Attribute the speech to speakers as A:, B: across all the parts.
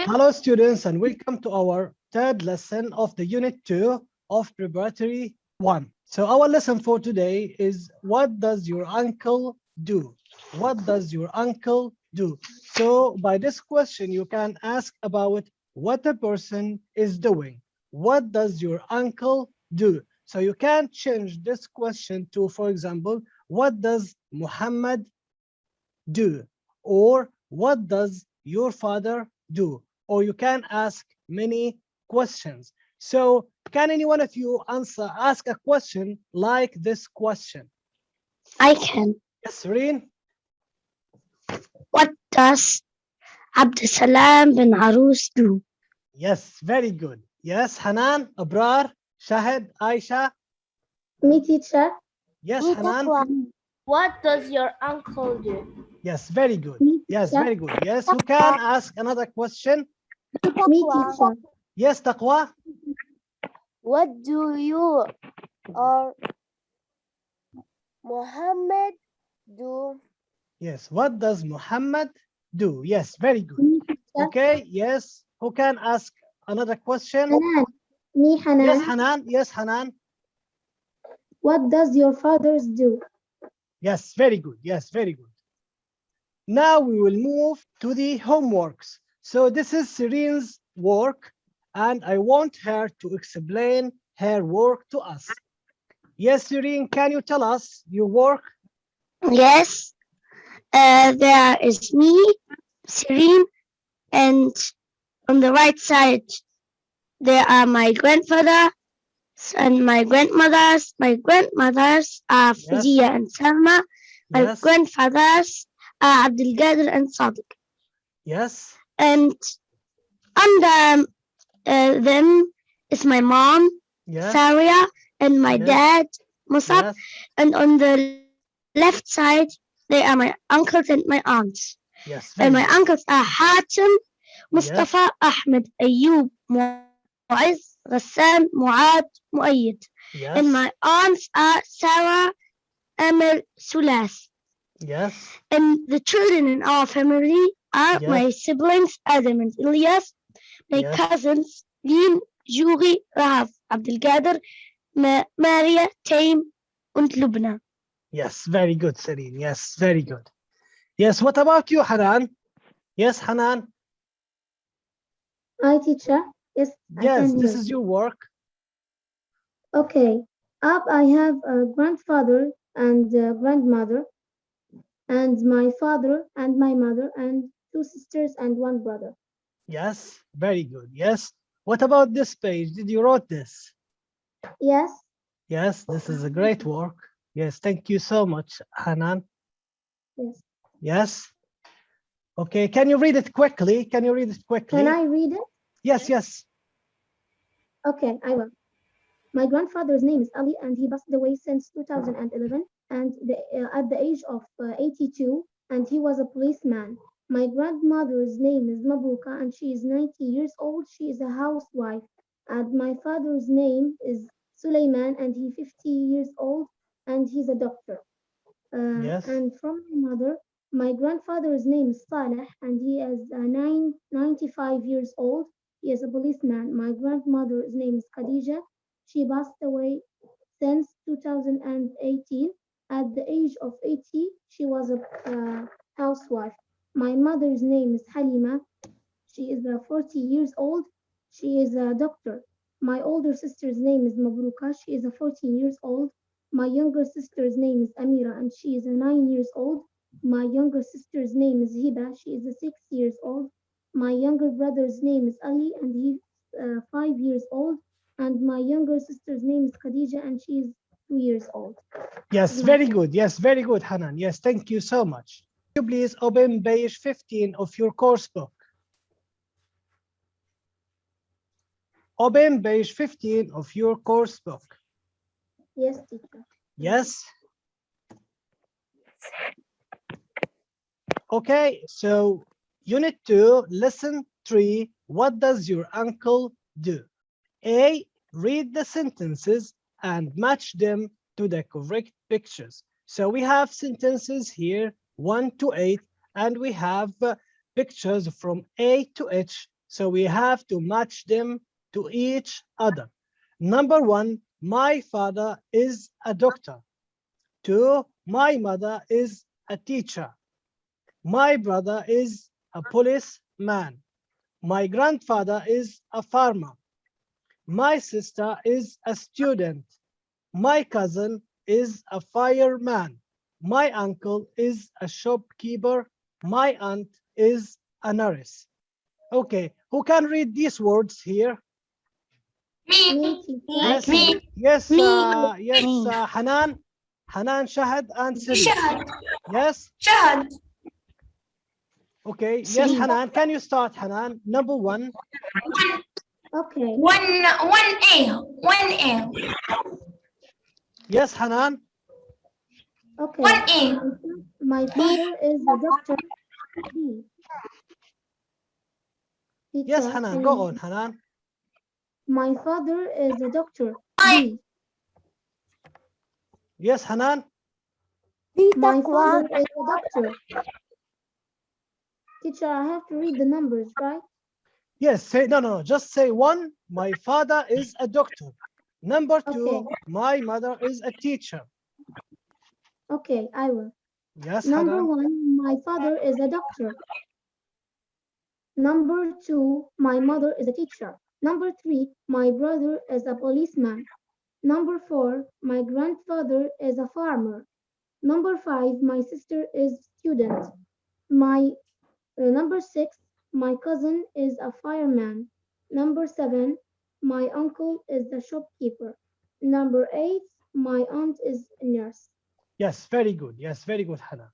A: Hello, students, and welcome to our third lesson of the Unit 2 of Preparatory 1. So our lesson for today is, what does your uncle do? What does your uncle do? So by this question, you can ask about what a person is doing. What does your uncle do? So you can change this question to, for example, what does Muhammad do? Or what does your father do? Or you can ask many questions. So can any one of you ask a question like this question?
B: I can.
A: Yes, Reen?
B: What does Abdussalam bin Arus do?
A: Yes, very good. Yes, Hanan, Abrar, Shahid, Aisha.
C: Me, teacher.
A: Yes, Hanan.
D: What does your uncle do?
A: Yes, very good.
C: Me,
A: Yes,
C: teacher.
A: very good. Yes, who can ask another question?
C: Me, teacher.
A: Yes, Taqwa.
D: What do you or Muhammad do?
A: Yes, what does Muhammad do? Yes, very good.
C: Me, teacher.
A: Okay, yes. Who can ask another question?
C: Hanan. Me, Hanan.
A: Yes, Hanan. Yes, Hanan.
C: What does your father do?
A: Yes, very good. Yes, very good. Now we will move to the homeworks. So this is Serene's work, and I want her to explain her work to us. Yes, Serene, can you tell us your work?
B: Yes, there is me, Serene, and on the right side there are my grandfather and my grandmothers. My grandmothers are Fazia and Salma. My
A: Yes.
B: grandfathers are Abdelkader and Sadiq.
A: Yes.
B: And under them is my mom,
A: Yes.
B: Saria, and my
A: Yes.
B: dad, Musab.
A: Yes.
B: And on the left side, they are my uncles and my aunts.
A: Yes.
B: And my
A: Very good.
B: uncles are Hatem, Mustafa, Ahmed, Ayub, Mu'izz, Ghassan, Muad, Muayyid.
A: Yes.
B: And my aunts are Sarah, Amel, Sulas.
A: Yes.
B: And the children in our family are
A: Yes.
B: my siblings, Adam and Ilyas, my
A: Yes.
B: cousins, Lin, Juri, Rahaf, Abdelkader, Maria, Taim, and Lubna.
A: Yes. Very good, Serene. Yes. Very good. Yes. What about you, Hanan? Yes, Hanan.
C: Hi, teacher. Yes, I
A: Yes,
C: can
A: this
C: hear.
A: is your work.
C: Okay. Up, I have a grandfather and grandmother, and my father and my mother, and two sisters and one brother.
A: Yes. Very good. Yes. What about this page? Did you wrote this?
C: Yes.
A: Yes, this is a great work. Yes, thank you so much, Hanan.
C: Yes.
A: Yes. Okay, can you read it quickly? Can you read it quickly?
C: Can I read it?
A: Yes, yes.
C: Okay, I will. My grandfather's name is Ali, and he passed away since 2011, and at the age of 82, and he was a policeman. My grandmother's name is Mabruka, and she is 90 years old. She is a housewife. And my father's name is Suleiman, and he's 50 years old, and he's a doctor.
A: Yes.
C: And from my mother, my grandfather's name is Saleh, and he is 95 years old. He is a policeman. My grandmother's name is Khadija. She passed away since 2018. At the age of 80, she was a housewife. My mother's name is Halima. She is 40 years old. She is a doctor. My older sister's name is Mabruka. She is 14 years old. My younger sister's name is Amira, and she is 9 years old. My younger sister's name is Hiba. She is 6 years old. My younger brother's name is Ali, and he's 5 years old. And my younger sister's name is Khadija, and she is 2 years old.
A: Yes, very good. Yes, very good, Hanan. Yes, thank you so much. Could you please open page 15 of your course book? Open page 15 of your course book.
C: Yes, teacher.
A: Yes. Okay, so Unit 2, Lesson 3, what does your uncle do? A, read the sentences and match them to the correct pictures. So we have sentences here, 1 to 8, and we have pictures from A to H So we have to match them to each other. Number one, my father is a doctor. Two, my mother is a teacher. My brother is a policeman. My grandfather is a farmer. My sister is a student. My cousin is a fireman. My uncle is a shopkeeper. My aunt is a nurse. Okay, who can read these words here?
C: Me, teacher.
A: Yes,
B: Me.
A: yes, yes,
B: Me.
A: Hanan, Shahad, and Siri. Yes,
E: شهد
A: okay, yes,
B: Siri.
A: Hanan, can you start, Hanan? Number one,
C: Okay.
E: one A
A: yes, Hanan,
C: Okay.
E: one A
C: My father is a doctor. B.
A: yes,
C: Teacher,
A: Hanan,
C: can
A: go
C: you-
A: on, Hanan.
C: My father is a doctor. B.
A: Yes, Hanan,
C: My father is a doctor. Teacher, I have to read the numbers, right?
A: yes, say, no, just say one, my father is a doctor. Number two,
C: Okay.
A: my mother is a teacher.
C: Okay, I will.
A: Yes,
C: Number
A: Hanan,
C: one, my father is a doctor. Number two, my mother is a teacher. Number three, my brother is a policeman. Number four, my grandfather is a farmer. Number five, my sister is student. Number six, my cousin is a fireman. Number seven, my uncle is a shopkeeper. Number eight, my aunt is a nurse.
A: yes, very good, Hanan.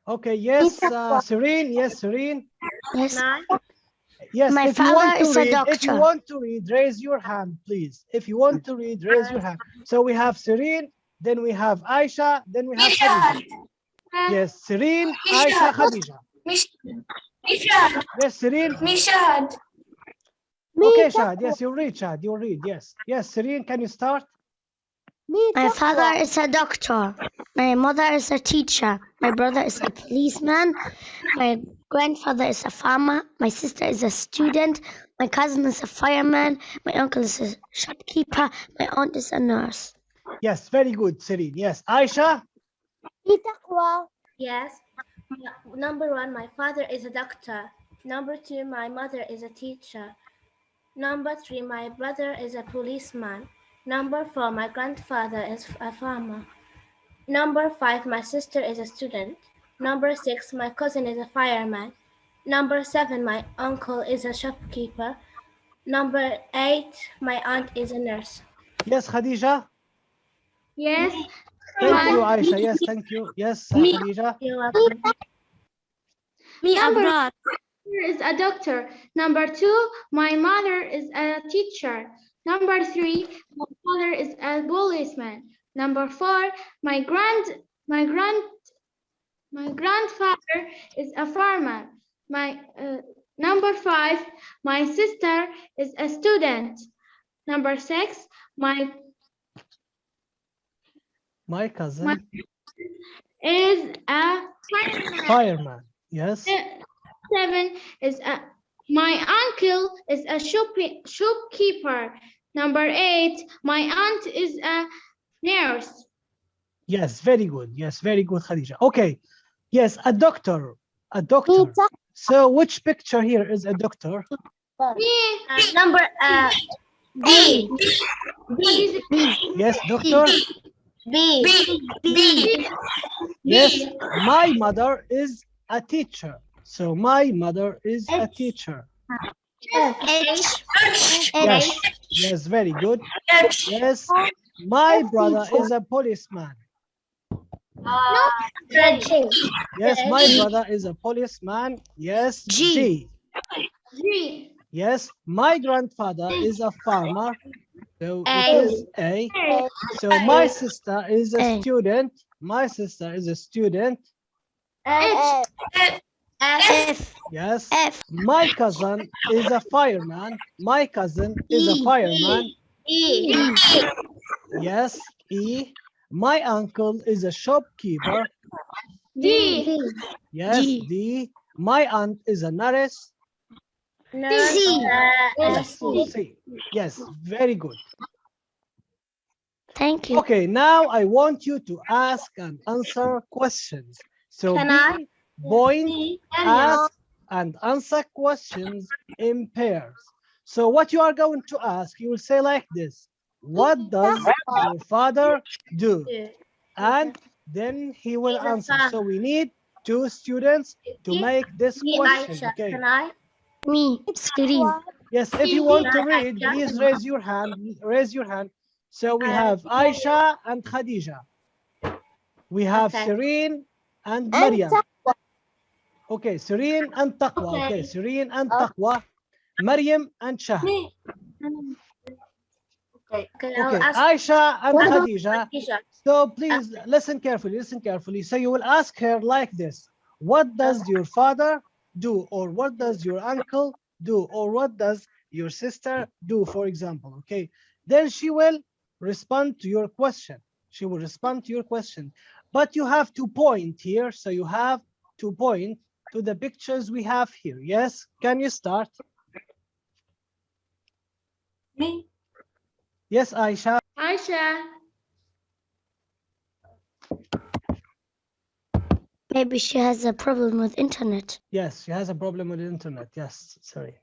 A: Okay, yes, Serene, yes, Serene.
B: Yes.
A: Yes,
B: My
A: if you want
B: father
A: to
B: is a
A: read, if you
B: doctor.
A: want to read, raise your hand, please. If you want to read, raise your hand. So we have Serene, then we have Aisha, then we have Khadija. Yes, Serene, Aisha, Khadija.
E: مشهد
A: Yes, Serene.
E: مشهد
A: Okay, Shahad. Yes, you'll read, Shahad. You'll read. Yes. Yes, Serene, can you start?
B: My father is a doctor. My mother is a teacher. My brother is a policeman. My grandfather is a farmer. My sister is a student. My cousin is a fireman. My uncle is a shopkeeper. My aunt is a nurse.
A: Yes, very good, Serene. Yes, Aisha.
D: Yes. Number one, my father is a doctor. Number two, my mother is a teacher. Number three, my brother is a policeman. Number four, my grandfather is a farmer. Number five, my sister is a student. Number six, my cousin is a fireman. Number seven, my uncle is a shopkeeper. Number eight, my aunt is a nurse.
A: Yes, Khadija.
C: Yes,
A: Thank you, Aisha. Yes, thank you. Yes, Khadija.
D: You're welcome.
C: Number is a doctor. Number two, my mother is a teacher. Number three, my father is a policeman. Number four, my grandfather is a farmer. Number five, my sister is a student. Number six,
A: My
C: my
A: cousin,
C: is a fireman.
A: fireman. Yes.
C: Seven is my uncle is a shopkeeper. Number eight, my aunt is a nurse.
A: Yes, very good. Yes, very good, Khadija. Okay. Yes, a doctor. A doctor. So which picture here is a doctor?
C: Me,
D: Number
E: B
C: B.
A: Yes, doctor.
D: B.
E: B
A: Yes, my mother is a teacher. So my mother is a teacher.
B: H.
A: Yes, yes, very good. Yes, my brother is a policeman. Yes, my brother is a policeman. Yes,
B: G.
C: G.
A: Yes, my grandfather is a farmer. So it
D: A.
A: is A. So my sister is a
B: A.
A: student. My sister is a student.
C: H.
B: F.
A: Yes.
B: F.
A: My cousin is a fireman. My cousin is a
B: E.
A: fireman.
D: E.
A: Yes. E. My uncle is a shopkeeper.
C: D.
A: Yes.
B: D.
A: D. My aunt is a nurse.
D: Nurse.
B: C.
A: Yes, C. Yes, very good.
B: Thank you.
A: Okay, now I want you to ask and answer questions. So
D: Can
A: be
D: I?
A: point,
E: C.
A: ask, and answer questions in pairs. So what you are going to ask, you will say like this: what does your father do? And then he will
D: He's a
A: answer.
D: farmer.
A: So we need two students to make this
D: Me,
A: question,
D: Aisha.
A: okay?
D: Can I?
B: Me, Serene.
A: Yes, if you want to
D: Can I,
A: read,
D: Aisha?
A: please raise your hand. Raise your hand. So we have Aisha and Khadija. We have
D: Okay.
A: Serene and Maryam. Okay, Serene and Taqwa. Okay, Serene and Taqwa. Maryam and Shahad.
E: Me.
D: Okay, I'll
A: Okay,
D: ask
A: Aisha and
B: What about
A: Khadija.
D: Aisha.
A: So please listen carefully. Listen carefully. So you will ask her like this: what does your father do, or what does your uncle do, or what does your sister do, for example? Okay. Then she will respond to your question. She will respond to your question. But you have to point here. So you have to point to the pictures we have here. Yes. Can you start?
E: Me.
A: Yes, Aisha.
E: Aisha.
B: maybe she has a problem with internet?
A: Yes, she has a problem with the internet. Yes, sorry.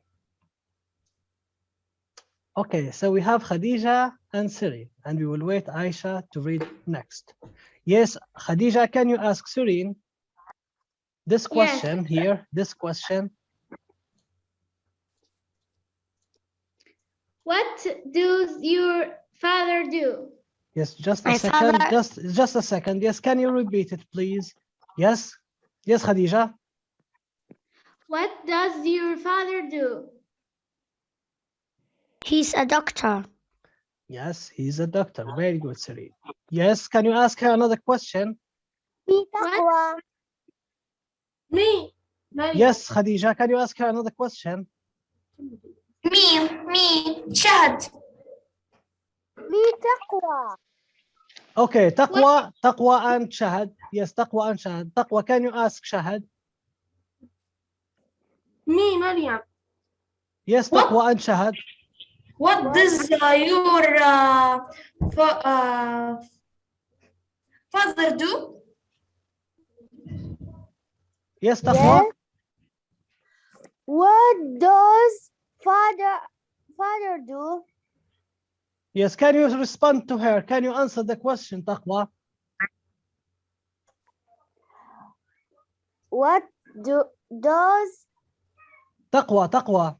A: Okay, so we have Khadija and Siri, and we will wait Aisha to read next. Yes, Khadija, can you ask Serene this question here? This question.
E: What does your father do?
A: Yes, just a
B: My
A: second.
B: father-
A: Just a second. Yes, can you repeat it, please? Yes. Yes, Khadija.
E: What does your father do?
B: He's a doctor.
A: Yes, he's a doctor. Very good, Serene. Yes, can you ask her another question?
E: What? Me. Maryam.
A: Yes, Khadija, can you ask her another question?
E: Me. Shahad.
A: Okay, Taqwa and Shahad. Yes, Taqwa and Shahad. Taqwa, can you ask Shahad?
E: Me, Maryam.
A: Yes,
E: What?
A: Taqwa and Shahad.
E: What does your father do?
A: Yes, Taqwa.
F: What does father do?
A: Yes, can you respond to her? Can you answer the question, Taqwa?
F: What does
A: تقوى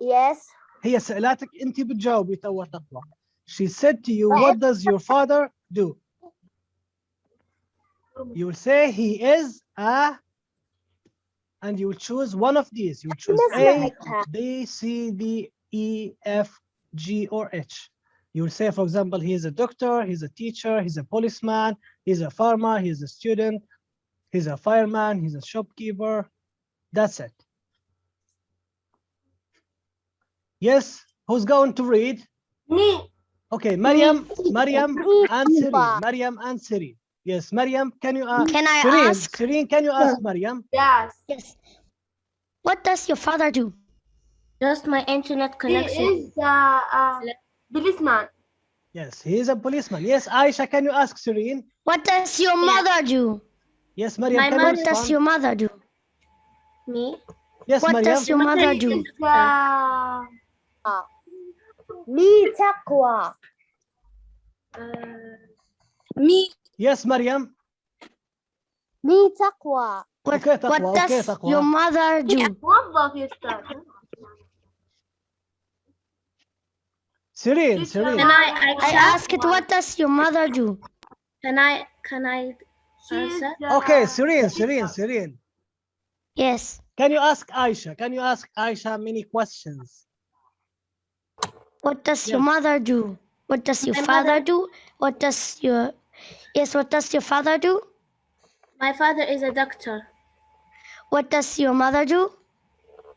F: yes
A: هي سألاتك أنت بتجاوبي توا تقوى. She said to you, what does your father do? You will say he is a, and you will choose one of these. You will choose A, B, C, D, E, F, G, or H. You will say, for example, he is a doctor, he's a teacher, he's a policeman, he's a farmer, he's a student, he's a fireman, he's a shopkeeper. That's it. Yes, who's going to read?
E: Me.
A: Okay, Maryam and Serene. Maryam and Serene. Yes, Maryam, can you ask?
B: Can I
A: Serene,
B: ask?
A: Serene, can you ask Maryam?
E: Yes.
B: Yes. What does your father do?
D: Just my internet
E: He
D: connection.
E: is a policeman.
A: Yes, he is a policeman. Yes, Aisha, can you ask Serene?
B: What does your mother do?
A: Yes, Maryam,
D: My
A: can you
B: What does
A: respond?
B: your mother do?
D: Me?
A: Yes,
B: What
A: Maryam.
B: does your mother do?
F: me taqwa.
E: Me.
A: Yes, Maryam.
F: Me taqwa.
B: What,
A: Okay, Taqwa.
B: what
A: Okay,
B: does
A: Taqwa.
B: your mother do?
E: موظف يستاذ.
A: Serene,
E: Teacher.
A: Serene.
D: Can I
B: I asked what does your mother do?
D: Can I answer?
A: Okay, Serene, Serene, Serene.
B: Yes.
A: Can you ask Aisha? Can you ask Aisha many questions?
B: What does your
A: Yes.
B: mother do? What does your
D: My
B: father
D: mother-
B: do? What does your what does your father do?
D: My father is a doctor.
B: What does your mother do?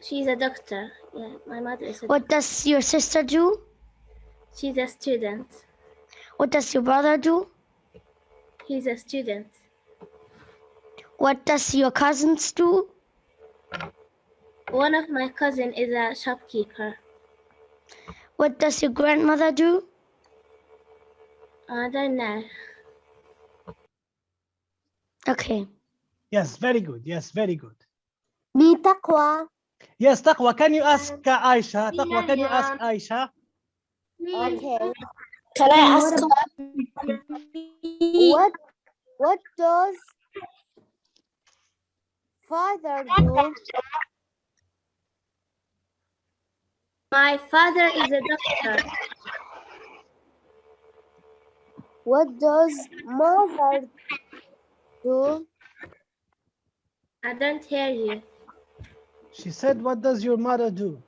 D: She's a doctor. Yeah, my mother is a
B: What does your sister do?
D: She's a student.
B: What does your brother do?
D: He's a student.
B: What does your cousins do?
D: One of my cousins is a shopkeeper.
B: What does your grandmother do?
D: I don't know.
B: Okay.
A: Yes, very good. Yes, very good.
F: Me Taqwa.
A: Yes, Taqwa, can you ask Aisha? Taqwa, can you ask Aisha?
F: Okay.
C: Can I ask
F: What does father do?
D: My father is a doctor.
F: What does mother do?
D: I don't hear you.
A: She said, what does your mother do?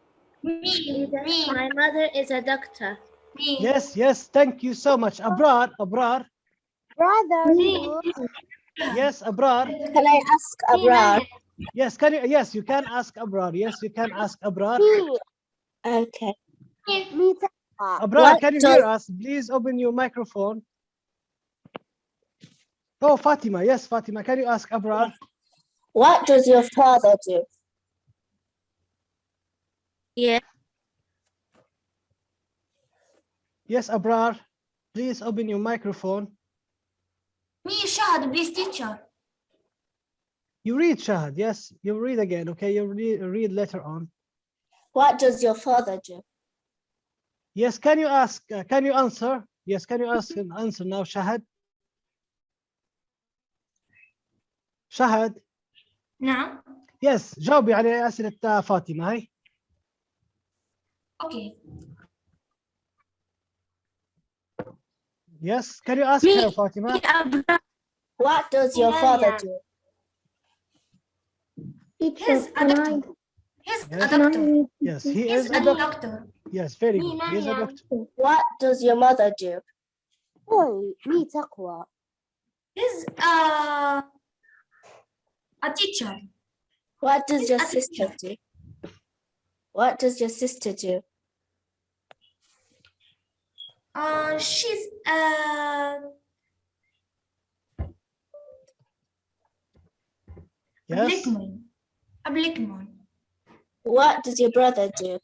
D: My mother is a doctor.
A: Yes, yes, thank you so much. Abrar.
F: Brother do?
A: Yes, Abrar.
C: Can I ask Abrar?
A: Yes, you can ask Abrar. Yes, you can ask Abrar.
F: Me.
C: Okay.
F: Me Taqwa.
A: Abrar, can you hear us? Please open your microphone. Oh, Fatima. Yes, Fatima, can you ask Abrar?
C: What does your father do?
D: Yes.
A: Yes, Abrar. Please open your microphone.
E: Me, Shahad, please, teacher.
A: You read, Shahad. Yes, you read again. Okay, you read later on.
C: What does your father do?
A: Yes, can you ask? Can you answer? Yes, can you ask and answer now, Shahad? Shahad.
E: نعم.
A: Yes, جاوبي على أسئلة فاطمة هاي.
E: Okay.
A: Yes, can you ask her, Fatima?
C: What does your father do? He's a doctor. He's
A: Yes.
C: a doctor.
A: Yes, he
C: He's
A: is
C: a
A: a doctor.
C: doctor.
A: Yes, very good. He is a doctor.
C: What does your mother do?
F: Oh, me Taqwa.
C: He's a teacher. What does your sister do? What does your sister do? She's
A: Yes.
C: a blickman. What does your brother do?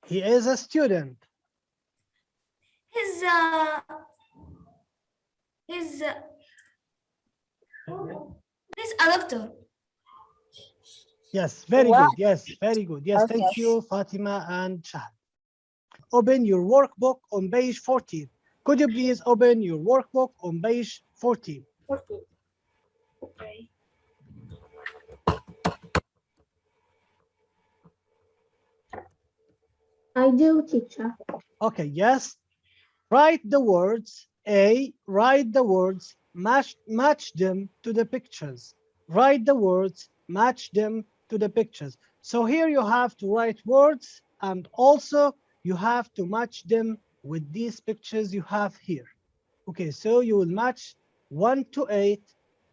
A: He is a student.
C: He's a doctor.
A: Yes, very
C: What?
A: good. Yes, very good. Yes,
C: Okay.
A: thank you, Fatima and Shahad. Open your workbook on page 14. Could you please open your workbook on page 14?
C: Okay. I do, teacher.
A: Okay, yes. Write the words. Write the words, match them to the pictures. Write the words, match them to the pictures. So here you have to write words and also you have to match them with these pictures you have here. Okay, so you will match 1 to 8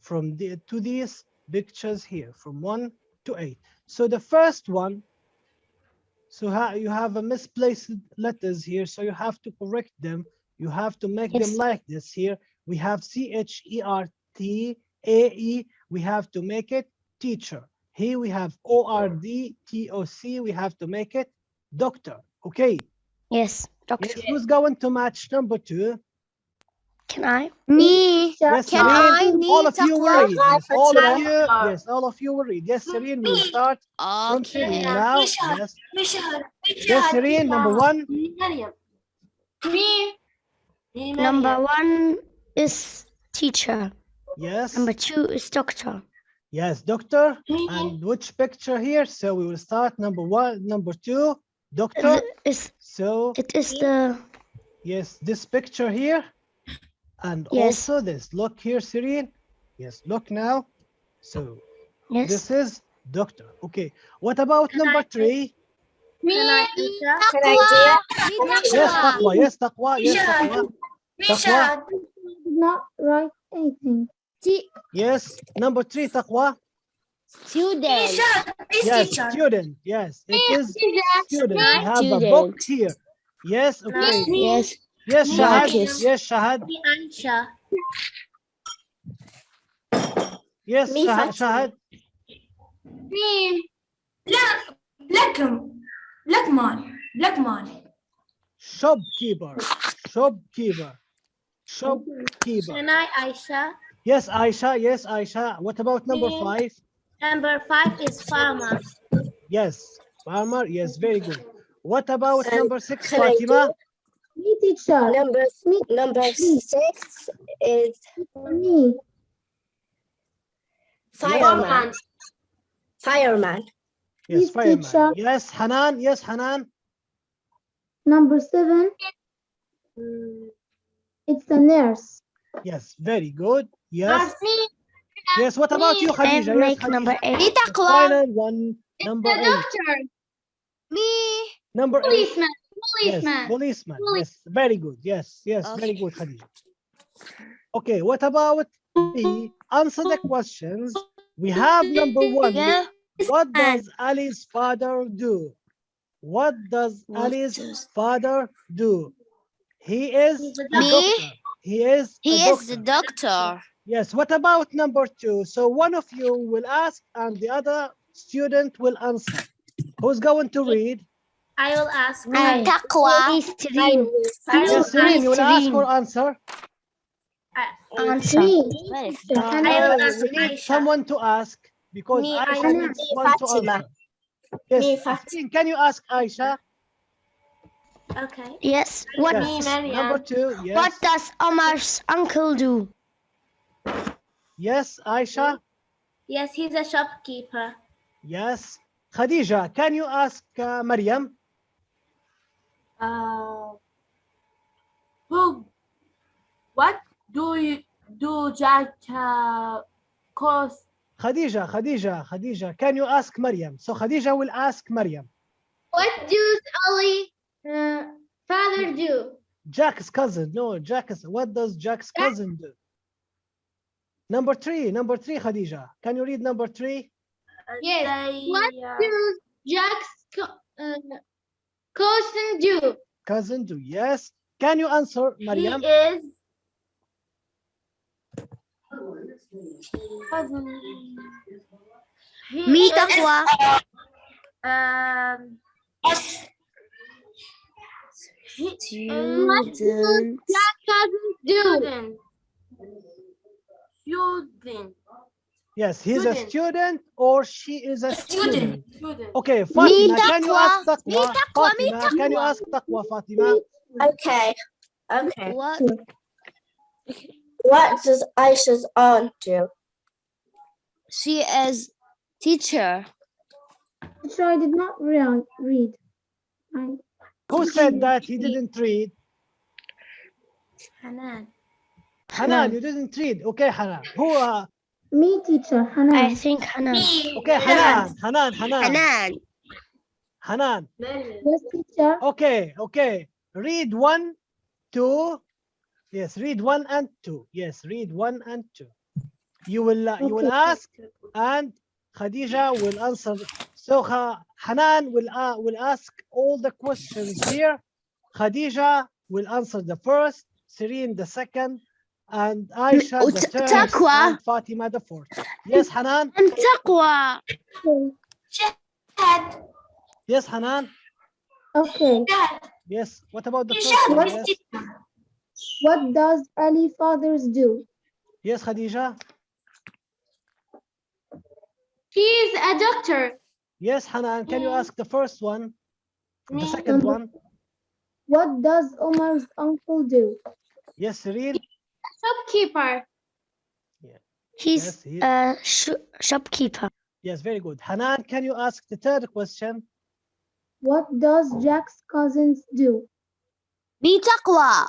A: to these pictures here, from 1 to 8. So the first one, so you have a misplaced letters here, so you have to correct them. You have to make them like this here. We have CHERTAE. We have to make it teacher. Here we have ORDTOC. We have to make it doctor. Okay.
B: Yes, doctor.
A: Yes, who's going to match number 2?
B: Can I?
F: Me.
A: Yes,
F: Can
A: Serene,
F: I?
A: all of you will read. Yes, all of you.
C: Teacher.
A: Yes, all of you will read. Yes, Serene, we will start from Serene now. Yes. Yes, Serene, number 1.
B: Number 1 is teacher.
A: Yes.
B: Number 2 is doctor.
A: Yes, doctor. And which picture here? So we will start number 1, number 2, doctor. So
B: It is the
A: yes, this picture here. And
B: Yes.
A: also this. Look here, Serene. Yes, look now. So
B: yes.
A: this is doctor. Okay. What about number 3?
D: Can I answer?
C: Can I do it?
A: Yes, Taqwa. Yes, Taqwa. Yes, Taqwa. Taqwa.
C: Not right anything.
A: Yes, number 3, Taqwa.
F: Student.
A: Yes, student. Yes, it is student. We have a
F: Student.
A: book here. Yes, okay.
F: Yes.
A: Yes, Shahad.
F: Marcus.
A: Yes, Shahad.
D: Me, Ansha.
A: Yes,
D: Me, Fatima.
A: Shahad.
E: Me.
G: Blackman.
A: Shopkeeper. Shopkeeper. Shopkeeper.
D: Shana, Aisha.
A: Yes, Aisha. Yes, Aisha. What about number
D: Me.
A: 5?
D: Number 5 is farmer.
A: Yes, farmer. Yes, very good. What about number 6,
F: can I do
A: Fatima?
C: Me, teacher.
F: Number
C: Me.
F: 6 is
C: Me.
F: fireman. Fireman.
A: Yes,
C: Please,
A: fireman.
C: teacher.
A: Yes, Hanan. Yes, Hanan.
C: Number 7. It's a nurse.
A: Yes, very good. Yes.
E: Me.
A: Yes, what about you,
B: And
A: Khadija? Yes,
B: make
A: Khadija.
B: number 8.
A: The final one, number
E: The
A: 8.
E: doctor.
F: Me.
A: Number 8.
E: Policeman.
A: Yes,
E: Policeman.
A: policeman. Yes, very good. Yes, yes, very
F: Okay.
A: good, Khadija. Okay, what about B? Answer the questions. We have number 1.
B: Yeah.
A: What does Ali's father do? What does
F: What
A: Ali's
F: does-
A: father do? He is
D: He's a
A: a doctor. He is a doctor.
F: doctor.
A: Yes, what about number 2? So one of you will ask and the other student will answer. Who's going to read?
D: I will ask.
F: Taqwa.
B: Serene.
A: Yes, Serene, you will ask or answer?
B: Answer.
C: Me.
A: No,
D: I will
A: no,
D: ask
A: we need
D: Aisha.
A: someone to ask because
F: Me,
A: Aisha
C: Aisha.
A: needs
F: Me,
A: one to
F: Fatima.
A: answer. Yes,
F: Me, Fatima.
A: Serene, can you ask Aisha?
D: Okay.
B: Yes. What,
A: Yes. Number 2, yes.
B: what does Omar's uncle do?
A: Yes, Aisha.
D: Yes, he's a shopkeeper.
A: Yes. Khadija, can you ask Maryam?
G: What do Jack cost?
A: Khadija, can you ask Maryam? So Khadija will ask Maryam.
E: What does Ali father do?
A: Jack's cousin. No, what does Jack's cousin do? Number 3, Khadija. Can you read number 3?
E: Yes.
G: They,
E: What does Jack's cousin do?
A: Cousin do, yes. Can you answer,
G: he
A: Maryam?
G: is
B: Me, Taqwa.
E: What does Jack's cousin do?
G: student.
A: Yes, he's a
G: Student.
A: student or she is a student.
G: Student.
A: Okay, Fatima, can you
F: Taqwa.
A: ask Taqwa?
F: Me, Taqwa, me,
A: Fatima, can you
F: Taqwa.
A: ask Taqwa, Fatima?
F: Okay. What does Aisha's aunt do? She is teacher.
C: Teacher, I did not read.
A: Who said that he didn't read?
D: Hanan.
A: Hanan, you didn't read. Okay, Hanan. Who?
C: Me, teacher.
B: I
C: Hanan.
B: think Hanan.
A: Okay, Hanan. Hanan.
C: Yes, teacher.
A: Okay. Read 1, 2. Yes, read 1 and 2. Yes, read 1 and 2. You will ask and Khadija will answer. So Hanan will ask all the questions here. Khadija will answer the first, Serene the second, and Aisha the third,
B: Taqwa.
A: and Fatima the fourth. Yes, Hanan.
B: And Taqwa.
A: Yes, Hanan.
C: Okay.
A: Yes. What about the first one? Yes.
C: What does Ali fathers do?
A: Yes, Khadija.
E: He is a doctor.
A: Yes, Hanan. Can you ask the first one? The second
C: Number-
A: one.
C: What does Omar's uncle do?
A: Yes, Serene.
E: Shopkeeper.
B: He's
A: Yes, he-
B: a shopkeeper.
A: Yes, very good. Hanan, can you ask the third question?
C: What does Jack's cousins do?
F: Be Taqwa.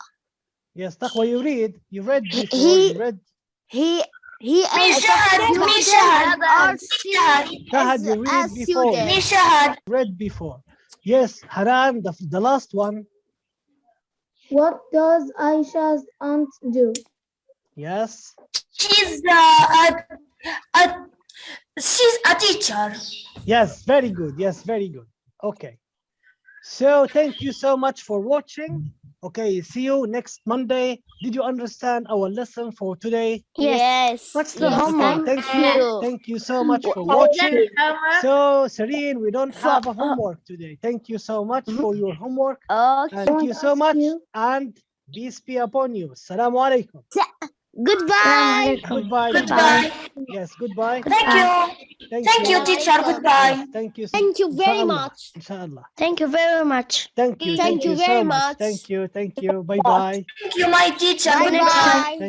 A: Yes, Taqwa, you read. You read before.
F: He-
A: You read.
F: He is a
A: Shahad, you read before.
F: student.
A: Read before. Yes, Hanan, the last one.
C: What does Aisha's aunt do?
A: Yes.
G: She's a teacher.
A: Yes, very good. Yes, very good. Okay. So thank you so much for watching. Okay, see you next Monday. Did you understand our lesson for today?
F: Yes.
B: What's the
F: Yes.
B: homework?
A: Thank you so much for
D: Is that
A: watching.
D: homework?
A: So Serene, we don't
F: For-
A: have a homework today. Thank you so much for your homework.
F: Okay.
A: Thank you so
C: ask
A: much,
C: you.
A: and peace be upon you. Assalamu alaikum.
F: Goodbye.
A: Goodbye, teacher.
G: Goodbye.
A: Yes, goodbye.
G: Thank you. Thank you, teacher.
F: Welcome.
G: Goodbye.
A: Yes, thank you.
F: Thank you very
A: Inshallah.
F: much.
A: Inshallah.
B: Thank you very much.
A: Thank you.
F: Thank you
A: so
F: very
A: much.
F: much.
A: Thank you. Bye bye.
G: Thank you, my teacher.
F: Bye
G: Goodbye.
F: bye.
A: Thank